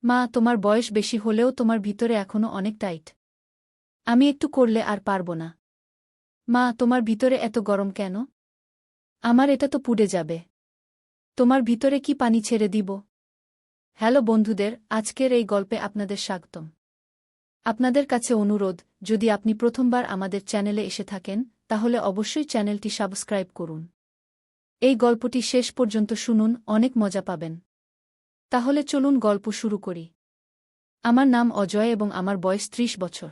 মা, তোমার বয়স বেশি হলেও তোমার ভিতরে এখনো অনেক টাইট। আমি একটু করলে আর পারব না। মা, তোমার ভিতরে এত গরম কেন? আমার এটা তো পুড়ে যাবে। তোমার ভিতরে কি পানি ছেড়ে দিব? হ্যালো বন্ধুদের, আজকের এই গল্পে আপনাদের স্বাগতম। আপনাদের কাছে অনুরোধ, যদি আপনি প্রথমবার আমাদের চ্যানেলে এসে থাকেন, তাহলে অবশ্যই চ্যানেলটি সাবস্ক্রাইব করুন। এই গল্পটি শেষ পর্যন্ত শুনুন, অনেক মজা পাবেন। তাহলে চলুন গল্প শুরু করি। আমার নাম অজয় এবং আমার বয়স ৩০ বছর।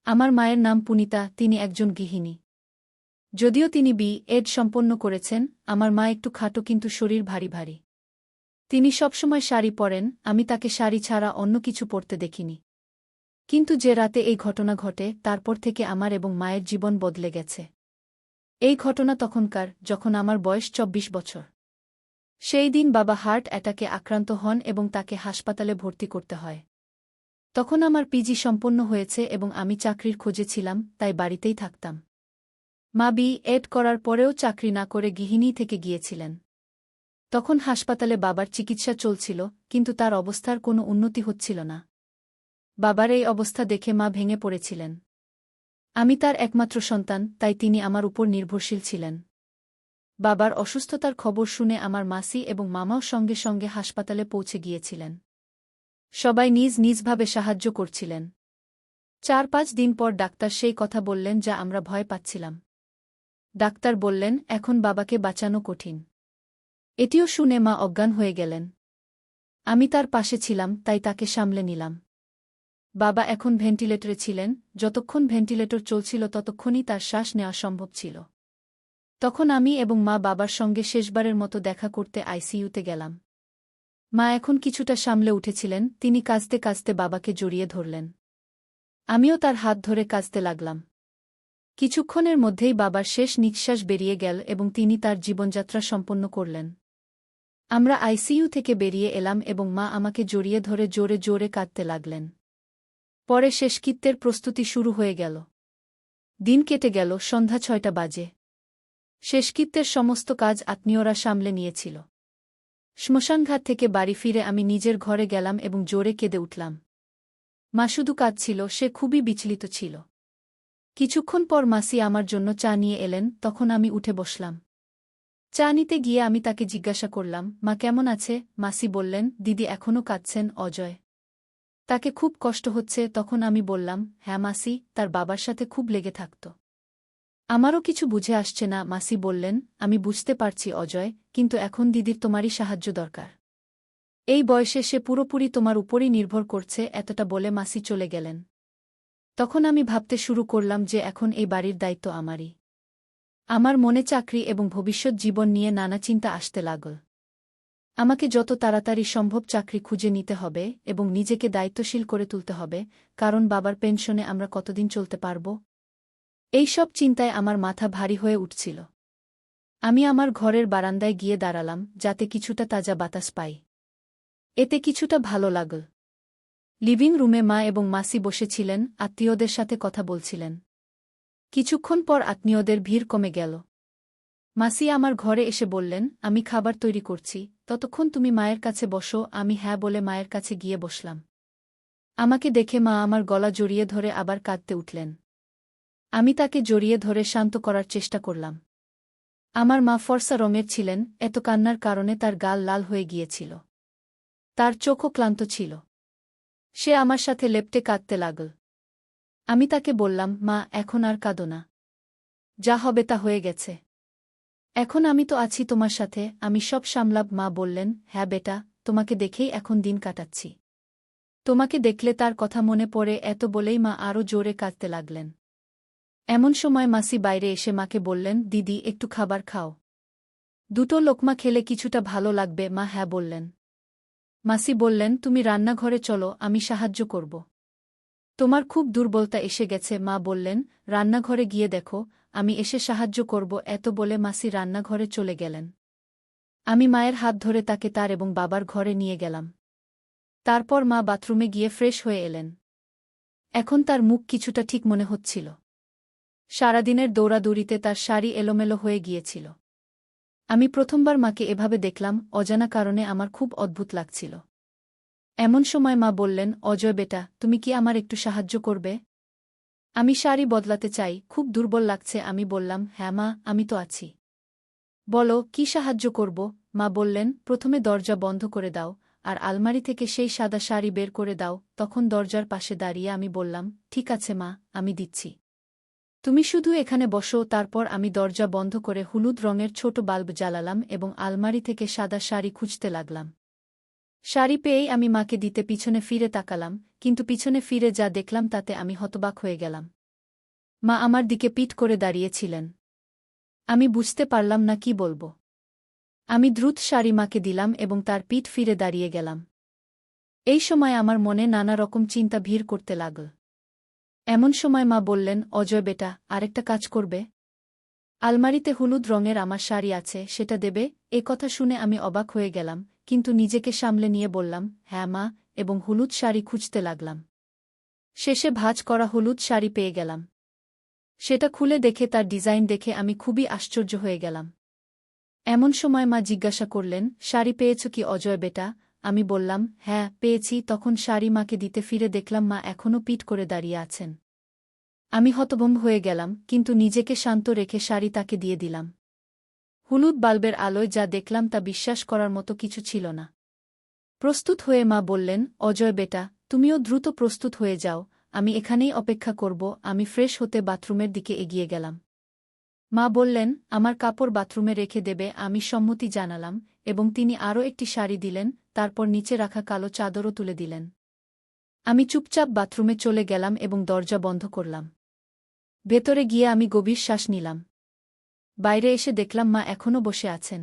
আমার মায়ের নাম পুনিতা, তিনি একজন গৃহিণী। যদিও তিনি বি.এড সম্পন্ন করেছেন, আমার মা একটু খাটো কিন্তু শরীর ভারী ভারী। তিনি সবসময় শাড়ি পরেন, আমি তাকে শাড়ি ছাড়া অন্য কিছু পরতে দেখিনি। কিন্তু যে রাতে এই ঘটনা ঘটে, তারপর থেকে আমার এবং মায়ের জীবন বদলে গেছে। এই ঘটনা তখনকার, যখন আমার বয়স ২৪ বছর। সেই দিন বাবা হার্ট অ্যাটাকে আক্রান্ত হন এবং তাকে হাসপাতালে ভর্তি করতে হয়। তখন আমার পিজি সম্পন্ন হয়েছে এবং আমি চাকরির খোঁজে ছিলাম, তাই বাড়িতেই থাকতাম। মা বি.এড করার পরেও চাকরি না করে গৃহিণী থেকে গিয়েছিলেন। তখন হাসপাতালে বাবার চিকিৎসা চলছিল, কিন্তু তার অবস্থার কোনো উন্নতি হচ্ছিল না। বাবার এই অবস্থা দেখে মা ভেঙে পড়েছিলেন। আমি তার একমাত্র সন্তান, তাই তিনি আমার উপর নির্ভরশীল ছিলেন। বাবার অসুস্থতার খবর শুনে আমার মাসি এবং মামাও সঙ্গে সঙ্গে হাসপাতালে পৌঁছে গিয়েছিলেন। সবাই নিজ নিজভাবে সাহায্য করছিলেন। ৪-৫ দিন পর ডাক্তার সেই কথা বললেন যা আমরা ভয় পাচ্ছিলাম। ডাক্তার বললেন, এখন বাবাকে বাঁচানো কঠিন। এটিও শুনে মা অজ্ঞান হয়ে গেলেন। আমি তার পাশে ছিলাম, তাই তাকে সামলে নিলাম। বাবা এখন ভেন্টিলেটরে ছিলেন, যতক্ষণ ভেন্টিলেটর চলছিল ততক্ষণই তার শ্বাস নেওয়া সম্ভব ছিল। তখন আমি এবং মা বাবার সঙ্গে শেষবারের মতো দেখা করতে আইসিইউতে গেলাম। মা এখন কিছুটা সামলে উঠেছিলেন, তিনি কাঁদতে কাঁদতে বাবাকে জড়িয়ে ধরলেন। আমিও তার হাত ধরে কাঁদতে লাগলাম। কিছুক্ষণের মধ্যেই বাবার শেষ নিঃশ্বাস বেরিয়ে গেল এবং তিনি তার জীবনযাত্রা সম্পন্ন করলেন। আমরা আইসিইউ থেকে বেরিয়ে এলাম এবং মা আমাকে জড়িয়ে ধরে জোরে জোরে কাঁদতে লাগলেন। পরে শেষকৃত্যের প্রস্তুতি শুরু হয়ে গেল। দিন কেটে গেল, সন্ধ্যা ৬টা বাজে। শেষকৃত্যের সমস্ত কাজ আত্মীয়রা সামলে নিয়েছিল। শ্মশানঘাট থেকে বাড়ি ফিরে আমি নিজের ঘরে গেলাম এবং জোরে কেঁদে উঠলাম। মা শুধু কাঁদছিল, সে খুবই বিচলিত ছিল। কিছুক্ষণ পর মাসি আমার জন্য চা নিয়ে এলেন, তখন আমি উঠে বসলাম। চা নিতে গিয়ে আমি তাকে জিজ্ঞাসা করলাম, মা কেমন আছে? মাসি বললেন, দিদি এখনও কাঁদছেন অজয়। তাকে খুব কষ্ট হচ্ছে। তখন আমি বললাম, হ্যাঁ মাসি, তার বাবার সাথে খুব লেগে থাকত। আমারও কিছু বুঝে আসছে না। মাসি বললেন, আমি বুঝতে পারছি অজয়, কিন্তু এখন দিদির তোমারই সাহায্য দরকার। এই বয়সে সে পুরোপুরি তোমার উপরই নির্ভর করছে। এতটা বলে মাসি চলে গেলেন। তখন আমি ভাবতে শুরু করলাম যে এখন এই বাড়ির দায়িত্ব আমারই। আমার মনে চাকরি এবং ভবিষ্যৎ জীবন নিয়ে নানা চিন্তা আসতে লাগল। আমাকে যত তাড়াতাড়ি সম্ভব চাকরি খুঁজে নিতে হবে এবং নিজেকে দায়িত্বশীল করে তুলতে হবে, কারণ বাবার পেনশনে আমরা কতদিন চলতে পারব? এই সব চিন্তায় আমার মাথা ভারী হয়ে উঠছিল। আমি আমার ঘরের বারান্দায় গিয়ে দাঁড়ালাম, যাতে কিছুটা তাজা বাতাস পাই। এতে কিছুটা ভালো লাগল। লিভিং রুমে মা এবং মাসি বসেছিলেন, আত্মীয়দের সাথে কথা বলছিলেন। কিছুক্ষণ পর আত্মীয়দের ভিড় কমে গেল। মাসি আমার ঘরে এসে বললেন, আমি খাবার তৈরি করছি, ততক্ষণ তুমি মায়ের কাছে বসো। আমি হ্যাঁ বলে মায়ের কাছে গিয়ে বসলাম। আমাকে দেখে মা আমার গলা জড়িয়ে ধরে আবার কাঁদতে উঠলেন। আমি তাকে জড়িয়ে ধরে শান্ত করার চেষ্টা করলাম। আমার মা ফর্সা রঙের ছিলেন, এত কান্নার কারণে তার গাল লাল হয়ে গিয়েছিল। তার চোখও ক্লান্ত ছিল। সে আমার সাথে লেপ্টে কাঁদতে লাগল। আমি তাকে বললাম, মা এখন আর কাঁদো না। যা হবে তা হয়ে গেছে। এখন আমি তো আছি তোমার সাথে, আমি সব সামলাব। মা বললেন, হ্যাঁ বেটা, তোমাকে দেখেই এখন দিন কাটাচ্ছি। তোমাকে দেখলে তার কথা মনে পড়ে। এত বলেই মা আরও জোরে কাঁদতে লাগলেন। এমন সময় মাসি বাইরে এসে মাকে বললেন, দিদি একটু খাবার খাও। দুটো লোকমা খেলে কিছুটা ভালো লাগবে। মা হ্যাঁ বললেন। মাসি বললেন, তুমি রান্নাঘরে চলো, আমি সাহায্য করব। তোমার খুব দুর্বলতা এসে গেছে। মা বললেন, রান্নাঘরে গিয়ে দেখো, আমি এসে সাহায্য করব। এত বলে মাসি রান্নাঘরে চলে গেলেন। আমি মায়ের হাত ধরে তাকে তার এবং বাবার ঘরে নিয়ে গেলাম। তারপর মা বাথরুমে গিয়ে ফ্রেশ হয়ে এলেন। এখন তার মুখ কিছুটা ঠিক মনে হচ্ছিল। সারাদিনের দৌড়াদৌড়িতে তার শাড়ি এলোমেলো হয়ে গিয়েছিল। আমি প্রথমবার মাকে এভাবে দেখলাম, অজানা কারণে আমার খুব অদ্ভুত লাগছিল। এমন সময় মা বললেন, অজয় বেটা, তুমি কি আমার একটু সাহায্য করবে? আমি শাড়ি বদলাতে চাই, খুব দুর্বল লাগছে। আমি বললাম, হ্যাঁ মা, আমি তো আছি। বলো, কি সাহায্য করব? মা বললেন, প্রথমে দরজা বন্ধ করে দাও, আর আলমারি থেকে সেই সাদা শাড়ি বের করে দাও। তখন দরজার পাশে দাঁড়িয়ে আমি বললাম, ঠিক আছে মা, আমি দিচ্ছি। তুমি শুধু এখানে বসো। তারপর আমি দরজা বন্ধ করে হলুদ রঙের ছোট বাল্ব জ্বালালাম এবং আলমারি থেকে সাদা শাড়ি খুঁজতে লাগলাম। শাড়ি পেয়েই আমি মাকে দিতে পিছনে ফিরে তাকালাম, কিন্তু পিছনে ফিরে যা দেখলাম তাতে আমি হতবাক হয়ে গেলাম। মা আমার দিকে পিঠ করে দাঁড়িয়েছিলেন। আমি বুঝতে পারলাম না কি বলবো। আমি দ্রুত শাড়ি মাকে দিলাম এবং তার পিঠ ফিরে দাঁড়িয়ে গেলাম। এই সময় আমার মনে নানা রকম চিন্তা ভিড় করতে লাগল। এমন সময় মা বললেন, অজয় বেটা, আরেকটা কাজ করবে? আলমারিতে হলুদ রঙের আমার শাড়ি আছে, সেটা দেবে? এ কথা শুনে আমি অবাক হয়ে গেলাম, কিন্তু নিজেকে সামলে নিয়ে বললাম, হ্যাঁ মা, এবং হলুদ শাড়ি খুঁজতে লাগলাম। শেষে ভাঁজ করা হলুদ শাড়ি পেয়ে গেলাম। সেটা খুলে দেখে তার ডিজাইন দেখে আমি খুবই আশ্চর্য হয়ে গেলাম। এমন সময় মা জিজ্ঞাসা করলেন, শাড়ি পেয়েছ কি অজয় বেটা? আমি বললাম, হ্যাঁ, পেয়েছি। তখন শাড়ি মাকে দিতে ফিরে দেখলাম মা এখনও পিঠ করে দাঁড়িয়ে আছেন। আমি হতভম্ব হয়ে গেলাম, কিন্তু নিজেকে শান্ত রেখে শাড়ি তাকে দিয়ে দিলাম। হলুদ বাল্বের আলোয় যা দেখলাম তা বিশ্বাস করার মতো কিছু ছিল না। প্রস্তুত হয়ে মা বললেন, অজয় বেটা, তুমিও দ্রুত প্রস্তুত হয়ে যাও, আমি এখানেই অপেক্ষা করব। আমি ফ্রেশ হতে বাথরুমের দিকে এগিয়ে গেলাম। মা বললেন, আমার কাপড় বাথরুমে রেখে দেবে। আমি সম্মতি জানালাম, এবং তিনি আরও একটি শাড়ি দিলেন, তারপর নিচে রাখা কালো চাদরও তুলে দিলেন। আমি চুপচাপ বাথরুমে চলে গেলাম এবং দরজা বন্ধ করলাম। ভেতরে গিয়ে আমি গভীর শ্বাস নিলাম। বাইরে এসে দেখলাম মা এখনও বসে আছেন।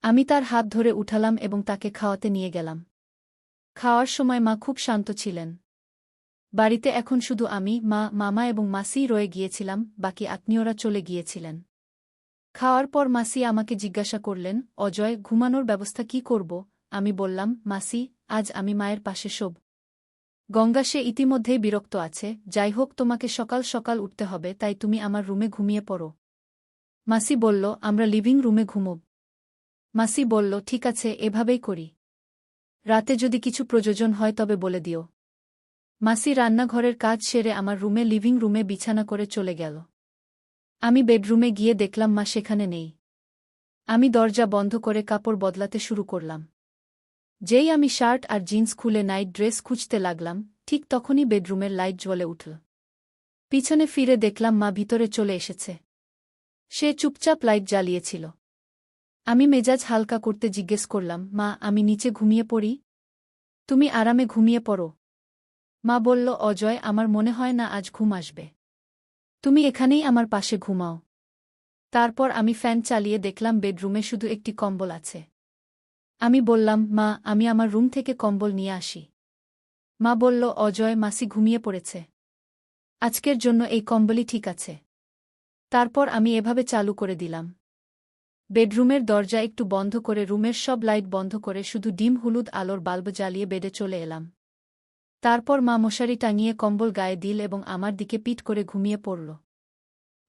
আমি তার হাত ধরে উঠালাম এবং তাকে খাওয়াতে নিয়ে গেলাম। খাওয়ার সময় মা খুব শান্ত ছিলেন। বাড়িতে এখন শুধু আমি, মা, মামা এবং মাসিই রয়ে গিয়েছিলাম, বাকি আত্মীয়রা চলে গিয়েছিলেন। খাওয়ার পর মাসি আমাকে জিজ্ঞাসা করলেন, অজয়, ঘুমানোর ব্যবস্থা কি করব? আমি বললাম, মাসি, আজ আমি মায়ের পাশে শোব। গঙ্গা সে ইতিমধ্যেই বিরক্ত আছে। যাই হোক, তোমাকে সকাল সকাল উঠতে হবে, তাই তুমি আমার রুমে ঘুমিয়ে পড়ো। মাসি বলল, আমরা লিভিং রুমে ঘুমোব। মাসি বলল, ঠিক আছে, এভাবেই করি। রাতে যদি কিছু প্রয়োজন হয় তবে বলে দিও। মাসি রান্নাঘরের কাজ সেরে আমার রুমে লিভিং রুমে বিছানা করে চলে গেল। আমি বেডরুমে গিয়ে দেখলাম মা সেখানে নেই। আমি দরজা বন্ধ করে কাপড় বদলাতে শুরু করলাম। যেই আমি শার্ট আর জিন্স খুলে নাইট ড্রেস খুঁজতে লাগলাম, ঠিক তখনই বেডরুমের লাইট জ্বলে উঠল। পিছনে ফিরে দেখলাম মা ভিতরে চলে এসেছে। সে চুপচাপ লাইট জ্বালিয়েছিল। আমি মেজাজ হালকা করতে জিজ্ঞেস করলাম, মা, আমি নিচে ঘুমিয়ে পড়ি? তুমি আরামে ঘুমিয়ে পড়ো। মা বলল, অজয়, আমার মনে হয় না আজ ঘুম আসবে। তুমি এখানেই আমার পাশে ঘুমাও। তারপর আমি ফ্যান চালিয়ে দেখলাম বেডরুমে শুধু একটি কম্বল আছে। আমি বললাম, মা, আমি আমার রুম থেকে কম্বল নিয়ে আসি। মা বলল, অজয়, মাসি ঘুমিয়ে পড়েছে। আজকের জন্য এই কম্বলই ঠিক আছে। তারপর আমি এভাবে চালু করে দিলাম। বেডরুমের দরজা একটু বন্ধ করে রুমের সব লাইট বন্ধ করে শুধু ডিম হলুদ আলোর বাল্ব জ্বালিয়ে বেডে চলে এলাম। তারপর মা মশারি টাঙিয়ে কম্বল গায়ে দিল এবং আমার দিকে পিঠ করে ঘুমিয়ে পড়ল।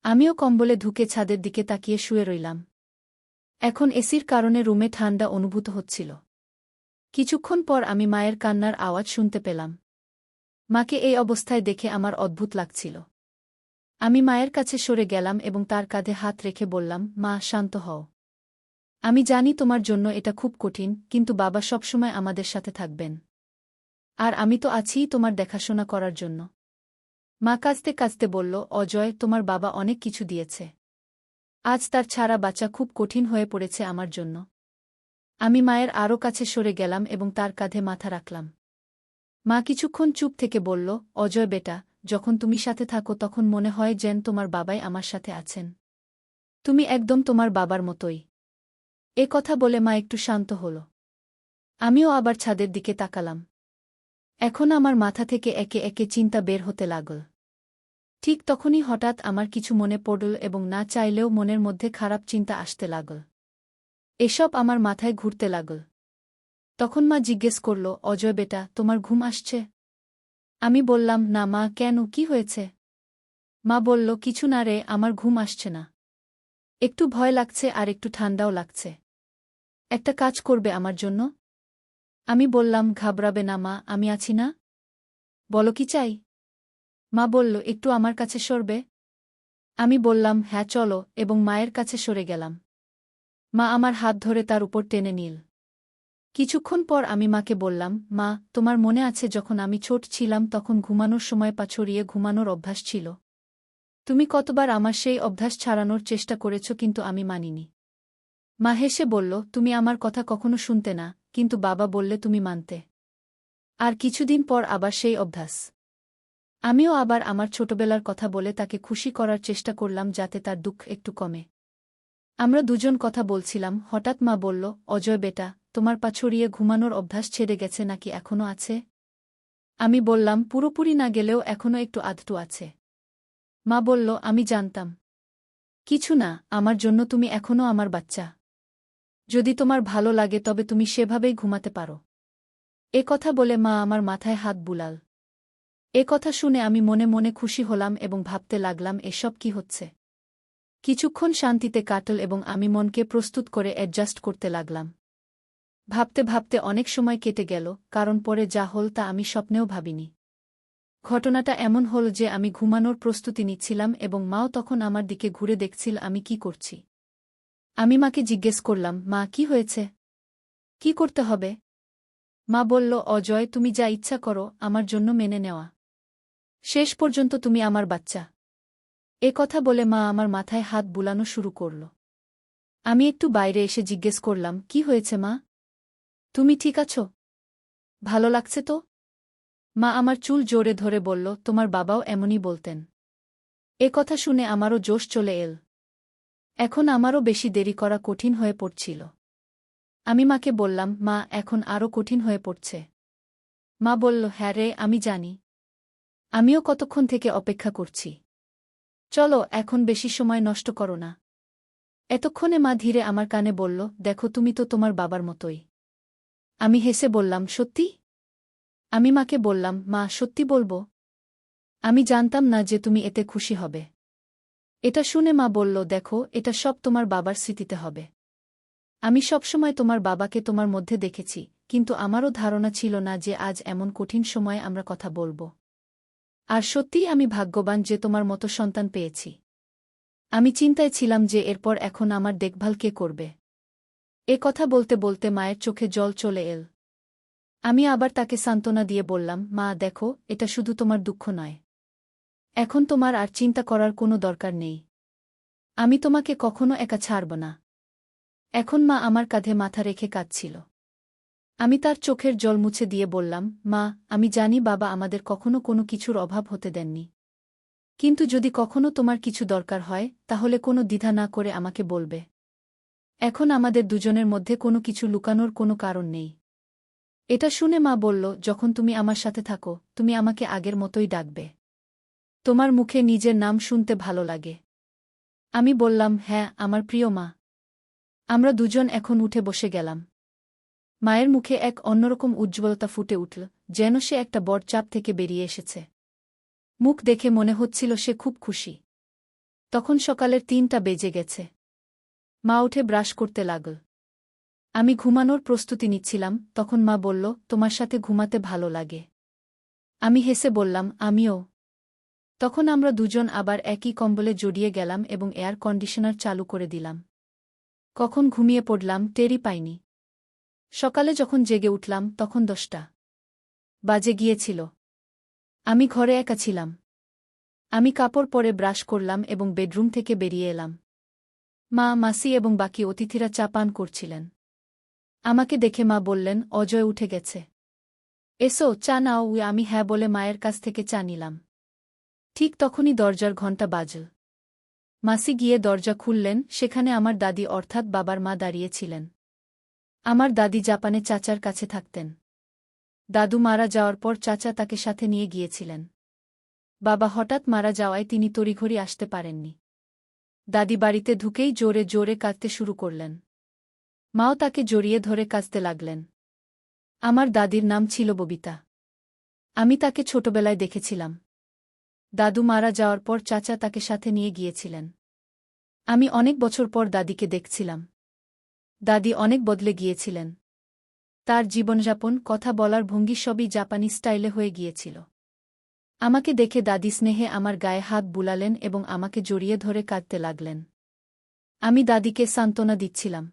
আমিও কম্বলে ঢুকে ছাদের দিকে তাকিয়ে শুয়ে রইলাম। এখন এসির কারণে রুমে ঠান্ডা অনুভূত হচ্ছিল। কিছুক্ষণ পর আমি মায়ের কান্নার আওয়াজ শুনতে পেলাম। মাকে এই অবস্থায় দেখে আমার অদ্ভুত লাগছিল। আমি মায়ের কাছে সরে গেলাম এবং তার কাঁধে হাত রেখে বললাম, মা, শান্ত হও। আমি জানি তোমার জন্য এটা খুব কঠিন, কিন্তু বাবা সবসময় আমাদের সাথে থাকবেন। আর আমি তো আছিই তোমার দেখাশোনা করার জন্য। মা কাঁদতে কাঁদতে বলল, অজয়, তোমার বাবা অনেক কিছু দিয়েছে। আজ তার ছাড়া বাঁচা খুব কঠিন হয়ে পড়েছে আমার জন্য। আমি মায়ের আরও কাছে সরে গেলাম এবং তার কাঁধে মাথা রাখলাম। মা কিছুক্ষণ চুপ থেকে বলল, অজয় বেটা, যখন তুমি সাথে থাকো তখন মনে হয় যেন তোমার বাবাই আমার সাথে আছেন। তুমি একদম তোমার বাবার মতোই। এ কথা বলে মা একটু শান্ত হল। আমিও আবার ছাদের দিকে তাকালাম। এখন আমার মাথা থেকে একে একে চিন্তা বের হতে লাগল। ঠিক তখনই হঠাৎ আমার কিছু মনে পড়ল এবং না চাইলেও মনের মধ্যে খারাপ চিন্তা আসতে লাগল। এসব আমার মাথায় ঘুরতে লাগল। তখন মা জিজ্ঞেস করল, অজয় বেটা, তোমার ঘুম আসছে? আমি বললাম, না মা, কেন, কি হয়েছে? মা বলল, কিছু না রে, আমার ঘুম আসছে না। একটু ভয় লাগছে আর একটু ঠান্ডাও লাগছে। একটা কাজ করবে আমার জন্য? আমি বললাম, ঘাবড়াবে না মা, আমি আছি না? বলো কি চাই? মা বলল, একটু আমার কাছে সরবে? আমি বললাম, হ্যাঁ চলো, এবং মায়ের কাছে সরে গেলাম। মা আমার হাত ধরে তার উপর টেনে নিল। কিছুক্ষণ পর আমি মাকে বললাম, মা, তোমার মনে আছে যখন আমি ছোট ছিলাম তখন ঘুমানোর সময় পা ছড়িয়ে ঘুমানোর অভ্যাস ছিল? তুমি কতবার আমার সেই অভ্যাস ছাড়ানোর চেষ্টা করেছ, কিন্তু আমি মানিনি। মা হেসে বলল, তুমি আমার কথা কখনো শুনতে না, কিন্তু বাবা বললে তুমি মানতে। আর কিছুদিন পর আবার সেই অভ্যাস। আমিও আবার আমার ছোটবেলার কথা বলে তাকে খুশি করার চেষ্টা করলাম যাতে তার দুঃখ একটু কমে। আমরা দুজন কথা বলছিলাম, হঠাৎ মা বলল, অজয় বেটা, তোমার পা ছড়িয়ে ঘুমানোর অভ্যাস ছেড়ে গেছে নাকি এখনো আছে? আমি বললাম, পুরোপুরি না গেলেও এখনো একটু আধটু আছে। মা বলল, আমি জানতাম। কিছু না, আমার জন্য তুমি এখনো আমার বাচ্চা। যদি তোমার ভালো লাগে তবে তুমি সেভাবেই ঘুমাতে পারো। এ কথা বলে মা আমার মাথায় হাত বুলাল। এ কথা শুনে আমি মনে মনে খুশি হলাম এবং ভাবতে লাগলাম, এসব কি হচ্ছে। কিছুক্ষণ শান্তিতে কাটল এবং আমি মনকে প্রস্তুত করে অ্যাডজাস্ট করতে লাগলাম। ভাবতে ভাবতে অনেক সময় কেটে গেল, কারণ পরে যা হল তা আমি স্বপ্নেও ভাবিনি। ঘটনাটা এমন হল যে আমি ঘুমানোর প্রস্তুতি নিচ্ছিলাম এবং মাও তখন আমার দিকে ঘুরে দেখছিল আমি কি করছি। আমি মাকে জিজ্ঞেস করলাম, মা, কি হয়েছে? কি করতে হবে? মা বলল, অজয়, তুমি যা ইচ্ছা করো, আমার জন্য মেনে নেওয়া। শেষ পর্যন্ত তুমি আমার বাচ্চা। এ কথা বলে মা আমার মাথায় হাত বুলানো শুরু করল। আমি একটু বাইরে এসে জিজ্ঞেস করলাম, কি হয়েছে মা? তুমি ঠিক আছো? ভালো লাগছে তো? মা আমার চুল জোরে ধরে বলল, তোমার বাবাও এমনই বলতেন। এ কথা শুনে আমারও জোশ চলে এল। এখন আমারও বেশি দেরি করা কঠিন হয়ে পড়ছিল। আমি মাকে বললাম, মা, এখন আরও কঠিন হয়ে পড়ছে। মা বলল, হ্যাঁ রে, আমি জানি। আমিও কতক্ষণ থেকে অপেক্ষা করছি। চলো, এখন বেশি সময় নষ্ট করো না। এতক্ষণে মা ধীরে আমার কানে বলল, দেখো, তুমি তো তোমার বাবার মতোই। আমি হেসে বললাম, সত্যি? আমি মাকে বললাম, মা, সত্যি বলবো? আমি জানতাম না যে তুমি এতে খুশি হবে। এটা শুনে মা বলল, দেখো, এটা সব তোমার বাবার স্মৃতিতে হবে। আমি সবসময় তোমার বাবাকে তোমার মধ্যে দেখেছি, কিন্তু আমারও ধারণা ছিল না যে আজ এমন কঠিন সময়ে আমরা কথা বলবো। আর সত্যিই আমি ভাগ্যবান যে তোমার মতো সন্তান পেয়েছি। আমি চিন্তায় ছিলাম যে এরপর এখন আমার দেখভাল কে করবে। এ কথা বলতে বলতে মায়ের চোখে জল চলে এল। আমি আবার তাকে সান্ত্বনা দিয়ে বললাম, মা, দেখো, এটা শুধু তোমার দুঃখ নয়। এখন তোমার আর চিন্তা করার কোনো দরকার নেই। আমি তোমাকে কখনো একা ছাড়ব না। এখন মা আমার কাঁধে মাথা রেখে কাঁদছিল। আমি তার চোখের জল মুছে দিয়ে বললাম, মা, আমি জানি বাবা আমাদের কখনো কোনো কিছুর অভাব হতে দেননি। কিন্তু যদি কখনো তোমার কিছু দরকার হয় তাহলে কোনো দ্বিধা না করে আমাকে বলবে। এখন আমাদের দুজনের মধ্যে কোনো কিছু লুকানোর কোনো কারণ নেই। এটা শুনে মা বলল, যখন তুমি আমার সাথে থাকো তুমি আমাকে আগের মতোই ডাকবে। তোমার মুখে নিজের নাম শুনতে ভালো লাগে। আমি বললাম, হ্যাঁ, আমার প্রিয় মা। আমরা দুজন এখন উঠে বসে গেলাম। মায়ের মুখে এক অন্যরকম উজ্জ্বলতা ফুটে উঠল, যেন সে একটা বড় চাপ থেকে বেরিয়ে এসেছে। মুখ দেখে মনে হচ্ছিল সে খুব খুশি। তখন সকালের ৩টা বেজে গেছে। মা উঠে ব্রাশ করতে লাগল। আমি ঘুমানোর প্রস্তুতি নিচ্ছিলাম, তখন মা বলল, তোমার সাথে ঘুমাতে ভালো লাগে। আমি হেসে বললাম, আমিও। তখন আমরা দুজন আবার একই কম্বলে জড়িয়ে গেলাম এবং এয়ার কন্ডিশনার চালু করে দিলাম। কখন ঘুমিয়ে পড়লাম টেরই পাইনি। সকালে যখন জেগে উঠলাম তখন 10টা বাজে গিয়েছিল। আমি ঘরে একা ছিলাম। আমি কাপড় পরে ব্রাশ করলাম এবং বেডরুম থেকে বেরিয়ে এলাম। মা, মাসি এবং বাকি অতিথিরা চা পান করছিলেন। আমাকে দেখে মা বললেন, অজয় উঠে গেছে। এসো, চা নাও। আমি হ্যাঁ বলে মায়ের কাছ থেকে চা নিলাম। ঠিক তখনই দরজার ঘণ্টা বাজল। মাসি গিয়ে দরজা খুললেন, সেখানে আমার দাদি অর্থাৎ বাবার মা দাঁড়িয়েছিলেন। আমার দাদি জাপানে চাচার কাছে থাকতেন। দাদু মারা যাওয়ার পর চাচা তাকে সাথে নিয়ে গিয়েছিলেন। বাবা হঠাৎ মারা যাওয়ায় তিনি তড়িঘড়ি আসতে পারেননি। দাদি বাড়িতে ঢুকেই জোরে জোরে কাঁদতে শুরু করলেন। মাও তাকে জড়িয়ে ধরে কাঁদতে লাগলেন। আমার দাদির নাম ছিল ববিতা। আমি তাকে ছোটবেলায় দেখেছিলাম। দাদু মারা যাওয়ার পর চাচা তাকে সাথে নিয়ে গিয়েছিলেন। আমি অনেক বছর পর দাদিকে দেখছিলাম। দাদি অনেক বদলে গিয়েছিলেন। তার জীবনযাপন, কথা বলার ভঙ্গি সবই জাপানি স্টাইলে হয়ে গিয়েছিল। আমাকে দেখে দাদি স্নেহে আমার গায়ে হাত বুলালেন এবং আমাকে জড়িয়ে ধরে কাঁদতে লাগলেন। আমি দাদিকে সান্ত্বনা দিচ্ছিলাম।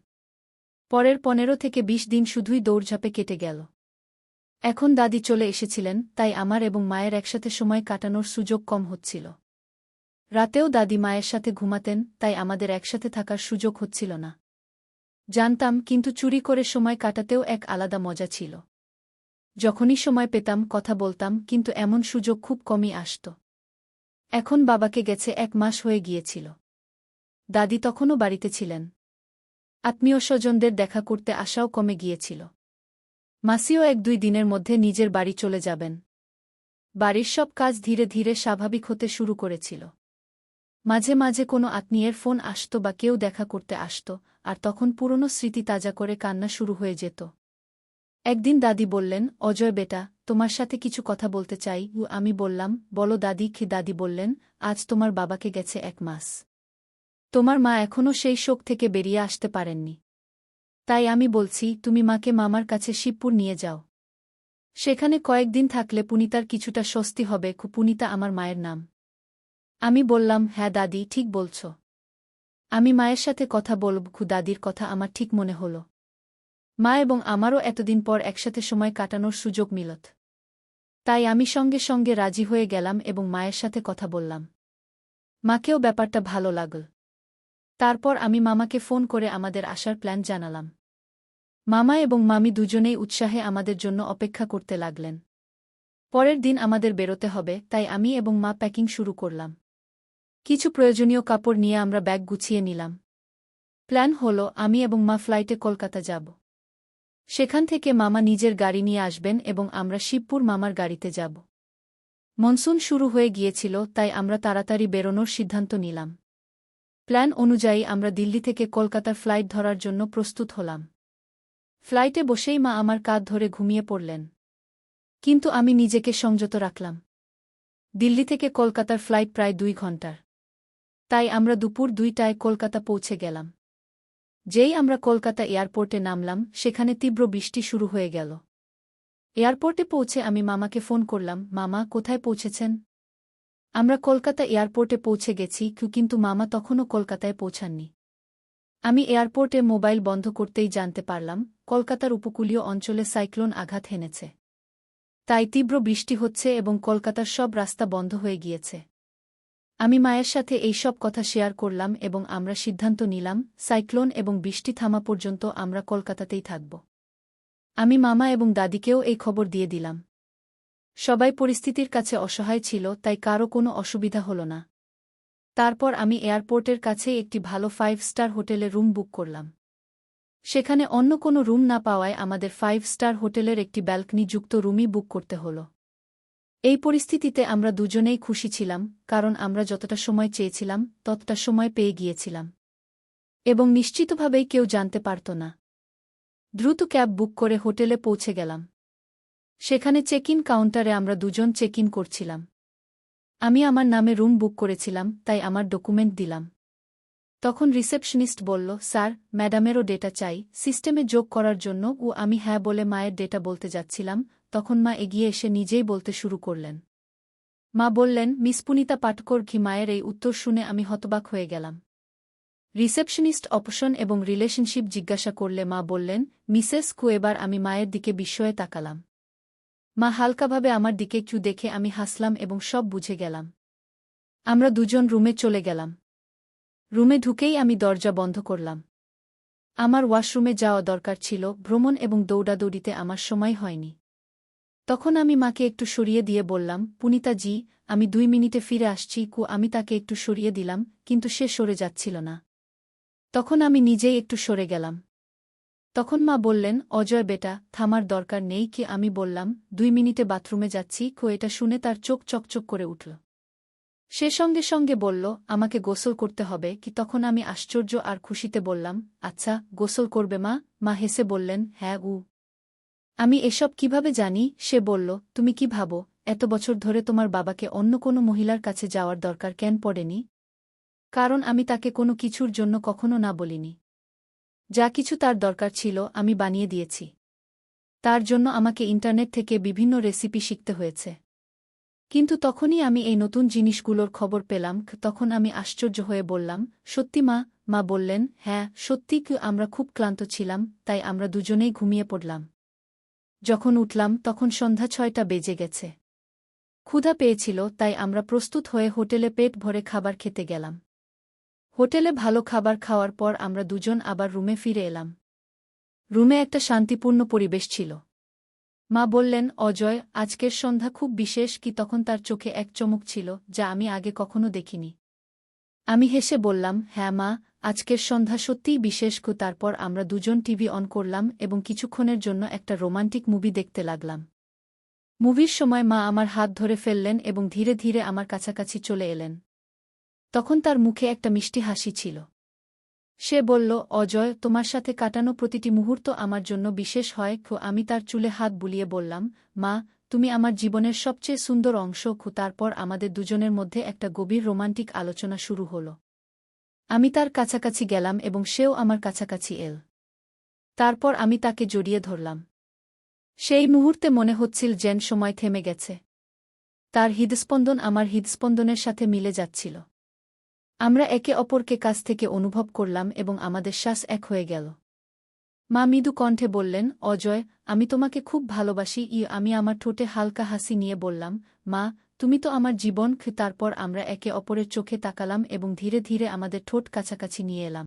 পরের 15 থেকে 20 দিন শুধুই দৌড়ঝাঁপে কেটে গেল। এখন দাদি চলে এসেছিলেন, তাই আমার এবং মায়ের একসাথে সময় কাটানোর সুযোগ কম হচ্ছিল। রাতেও দাদি মায়ের সাথে ঘুমাতেন, তাই আমাদের একসাথে থাকার সুযোগ হচ্ছিল না। জানতাম, কিন্তু চুরি করে সময় কাটাতেও এক আলাদা মজা ছিল। যখনই সময় পেতাম কথা বলতাম, কিন্তু এমন সুযোগ খুব কমই আসত। এখন বাবাকে গেছে 1 মাস হয়ে গিয়েছিল। দাদি তখনও বাড়িতে ছিলেন। আত্মীয় স্বজনদের দেখা করতে আসাও কমে গিয়েছিল। মাসিও 1-2 দিনের মধ্যে নিজের বাড়ি চলে যাবেন। বাড়ির সব কাজ ধীরে ধীরে স্বাভাবিক হতে শুরু করেছিল। মাঝে মাঝে কোনো আত্মীয়ের ফোন আসত বা কেউ দেখা করতে আসত, আর তখন পুরনো স্মৃতি তাজা করে কান্না শুরু হয়ে যেত। একদিন দাদি বললেন, অজয় বেটা, তোমার সাথে কিছু কথা বলতে চাই। আমি বললাম, বলো দাদি। দাদি বললেন, আজ তোমার বাবাকে গেছে 1 মাস। তোমার মা এখনও সেই শোক থেকে বেরিয়ে আসতে পারেননি। তাই আমি বলছি, তুমি মাকে মামার কাছে শিবপুর নিয়ে যাও। সেখানে কয়েকদিন থাকলে পুনিতার কিছুটা স্বস্তি হবে। পুনিতা আমার মায়ের নাম। আমি বললাম, হ্যাঁ দাদি, ঠিক বলছ। আমি মায়ের সাথে কথা বলব। দাদির কথা আমার ঠিক মনে হল। মা এবং আমারও এতদিন পর একসাথে সময় কাটানোর সুযোগ মিলত। তাই আমি সঙ্গে সঙ্গে রাজি হয়ে গেলাম এবং মায়ের সাথে কথা বললাম। মাকেও ব্যাপারটা ভালো লাগল। তারপর আমি মামাকে ফোন করে আমাদের আসার প্ল্যান জানালাম। মামা এবং মামি দুজনেই উৎসাহে আমাদের জন্য অপেক্ষা করতে লাগলেন। পরের দিন আমাদের বেরোতে হবে, তাই আমি এবং মা প্যাকিং শুরু করলাম। কিছু প্রয়োজনীয় কাপড় নিয়ে আমরা ব্যাগ গুছিয়ে নিলাম। প্ল্যান হল, আমি এবং মা ফ্লাইটে কলকাতা যাব। সেখান থেকে মামা নিজের গাড়ি নিয়ে আসবেন এবং আমরা শিবপুর মামার গাড়িতে যাব। মনসুন শুরু হয়ে গিয়েছিল, তাই আমরা তাড়াতাড়ি বেরোনোর সিদ্ধান্ত নিলাম। প্ল্যান অনুযায়ী আমরা দিল্লি থেকে কলকাতার ফ্লাইট ধরার জন্য প্রস্তুত হলাম। ফ্লাইটে বসেই মা আমার কাঁধ ধরে ঘুমিয়ে পড়লেন। কিন্তু আমি নিজেকে সংযত রাখলাম। দিল্লি থেকে কলকাতার ফ্লাইট প্রায় 2 ঘণ্টার। তাই আমরা দুপুর 2টায় কলকাতা পৌঁছে গেলাম। যেই আমরা কলকাতা এয়ারপোর্টে নামলাম, সেখানে তীব্র বৃষ্টি শুরু হয়ে গেল। এয়ারপোর্টে পৌঁছে আমি মামাকে ফোন করলাম, মামা, কোথায় পৌঁছেছেন? আমরা কলকাতা এয়ারপোর্টে পৌঁছে গেছি। কিন্তু মামা তখনও কলকাতায় পৌঁছাননি। আমি এয়ারপোর্টে মোবাইল বন্ধ করতেই জানতে পারলাম, কলকাতার উপকূলীয় অঞ্চলে সাইক্লোন আঘাত হেনেছে। তাই তীব্র বৃষ্টি হচ্ছে এবং কলকাতার সব রাস্তা বন্ধ হয়ে গিয়েছে। আমি মায়ের সাথে এই সব কথা শেয়ার করলাম এবং আমরা সিদ্ধান্ত নিলাম, সাইক্লোন এবং বৃষ্টি থামা পর্যন্ত আমরা কলকাতাতেই থাকব। আমি মামা এবং দাদিকেও এই খবর দিয়ে দিলাম। সবাই পরিস্থিতির কাছে অসহায় ছিল, তাই কারও কোনো অসুবিধা হল না। তারপর আমি এয়ারপোর্টের কাছেই একটি ভালো 5 স্টার হোটেলে রুম বুক করলাম। সেখানে অন্য কোনো রুম না পাওয়ায় আমাদের 5 স্টার হোটেলের একটি ব্যালকনিযুক্ত রুমই বুক করতে হল। এই পরিস্থিতিতে আমরা দুজনেই খুশি ছিলাম, কারণ আমরা যতটা সময় চেয়েছিলাম ততটা সময় পেয়ে গিয়েছিলাম। এবং নিশ্চিতভাবেই কেউ জানতে পারত না। দ্রুত ক্যাব বুক করে হোটেলে পৌঁছে গেলাম। সেখানে চেক ইন কাউন্টারে আমরা দুজন চেক ইন করছিলাম। আমি আমার নামে রুম বুক করেছিলাম, তাই আমার ডকুমেন্ট দিলাম। তখন রিসেপশনিস্ট বলল, স্যার, ম্যাডামেরও ডেটা চাই সিস্টেমে যোগ করার জন্য। আমি হ্যাঁ বলে মায়ের ডেটা বলতে যাচ্ছিলাম, তখন মা এগিয়ে এসে নিজেই বলতে শুরু করলেন। মা বললেন, মিস পুনিতা পাটকর। মায়ের এই উত্তর শুনে আমি হতবাক হয়ে গেলাম। রিসেপশনিস্ট অপশন এবং রিলেশনশিপ জিজ্ঞাসা করলে মা বললেন, মিসেস কু। এবার আমি মায়ের দিকে বিস্ময়ে তাকালাম। মা হালকাভাবে আমার দিকে একটু দেখে আমি হাসলাম এবং সব বুঝে গেলাম। আমরা দুজন রুমে চলে গেলাম। রুমে ঢুকেই আমি দরজা বন্ধ করলাম। আমার ওয়াশরুমে যাওয়া দরকার ছিল, ভ্রমণ এবং দৌড়াদৌড়িতে আমার সময় হয়নি। তখন আমি মাকে একটু সরিয়ে দিয়ে বললাম, পুনিতা জি, আমি 2 মিনিটে ফিরে আসছি। আমি তাকে একটু সরিয়ে দিলাম, কিন্তু সে সরে যাচ্ছিল না। তখন আমি নিজেই একটু সরে গেলাম। তখন মা বললেন, অজয় বেটা, থামার দরকার নেই। আমি বললাম, 2 মিনিটে বাথরুমে যাচ্ছি। এটা শুনে তার চোখ চকচক করে উঠল। সে সঙ্গে সঙ্গে বলল, আমাকে গোসল করতে হবে। তখন আমি আশ্চর্য আর খুশিতে বললাম, আচ্ছা, গোসল করবে মা? মা হেসে বললেন, হ্যাঁ। আমি এসব কিভাবে জানি? সে বলল, তুমি কি ভাবো, এত বছর ধরে তোমার বাবাকে অন্য কোনো মহিলার কাছে যাওয়ার দরকার কেন পড়েনি? কারণ আমি তাকে কোনো কিছুর জন্য কখনো না বলিনি। যা কিছু তার দরকার ছিল আমি বানিয়ে দিয়েছি। তার জন্য আমাকে ইন্টারনেট থেকে বিভিন্ন রেসিপি শিখতে হয়েছে। কিন্তু তখনই আমি এই নতুন জিনিসগুলোর খবর পেলাম, তখন আমি আশ্চর্য হয়ে বললাম, সত্যি মা? মা বললেন, হ্যাঁ, সত্যি, আমরা খুব ক্লান্ত ছিলাম, তাই আমরা দুজনেই ঘুমিয়ে পড়লাম। যখন উঠলাম তখন সন্ধ্যা 6টা বেজে গেছে। ক্ষুধা পেয়েছিল, তাই আমরা প্রস্তুত হয়ে হোটেলে পেট ভরে খাবার খেতে গেলাম। হোটেলে ভালো খাবার খাওয়ার পর আমরা দুজন আবার রুমে ফিরে এলাম। রুমে একটা শান্তিপূর্ণ পরিবেশ ছিল। মা বললেন, অজয়, আজকের সন্ধ্যা খুব বিশেষ। তখন তার চোখে এক চমক ছিল, যা আমি আগে কখনো দেখিনি। আমি হেসে বললাম, হ্যাঁ মা, আজকের সন্ধ্যা সত্যিই বিশেষ। তারপর আমরা দুজন টিভি অন করলাম এবং কিছুক্ষণের জন্য একটা রোমান্টিক মুভি দেখতে লাগলাম। মুভির সময় মা আমার হাত ধরে ফেললেন এবং ধীরে ধীরে আমার কাছাকাছি চলে এলেন। তখন তার মুখে একটা মিষ্টি হাসি ছিল। সে বলল, অজয়, তোমার সাথে কাটানো প্রতিটি মুহূর্ত আমার জন্য বিশেষ হয়। আমি তার চুলে হাত বুলিয়ে বললাম, মা, তুমি আমার জীবনের সবচেয়ে সুন্দর অংশ। তারপর আমাদের দুজনের মধ্যে একটা গভীর রোমান্টিক আলোচনা শুরু হল। আমি তার কাছাকাছি গেলাম এবং সেও আমার কাছাকাছি এল। তারপর আমি তাকে জড়িয়ে ধরলাম। সেই মুহূর্তে মনে হচ্ছিল যেন সময় থেমে গেছে। তার হৃদস্পন্দন আমার হৃদস্পন্দনের সাথে মিলে যাচ্ছিল। আমরা একে অপরকে কাছ থেকে অনুভব করলাম এবং আমাদের শ্বাস এক হয়ে গেল। মা মৃদু কণ্ঠে বললেন, অজয়, আমি তোমাকে খুব ভালোবাসি। আমি আমার ঠোঁটে হালকা হাসি নিয়ে বললাম, মা, তুমি তো আমার জীবন। তারপর আমরা একে অপরের চোখে তাকালাম এবং ধীরে ধীরে আমাদের ঠোঁট কাছাকাছি নিয়ে এলাম।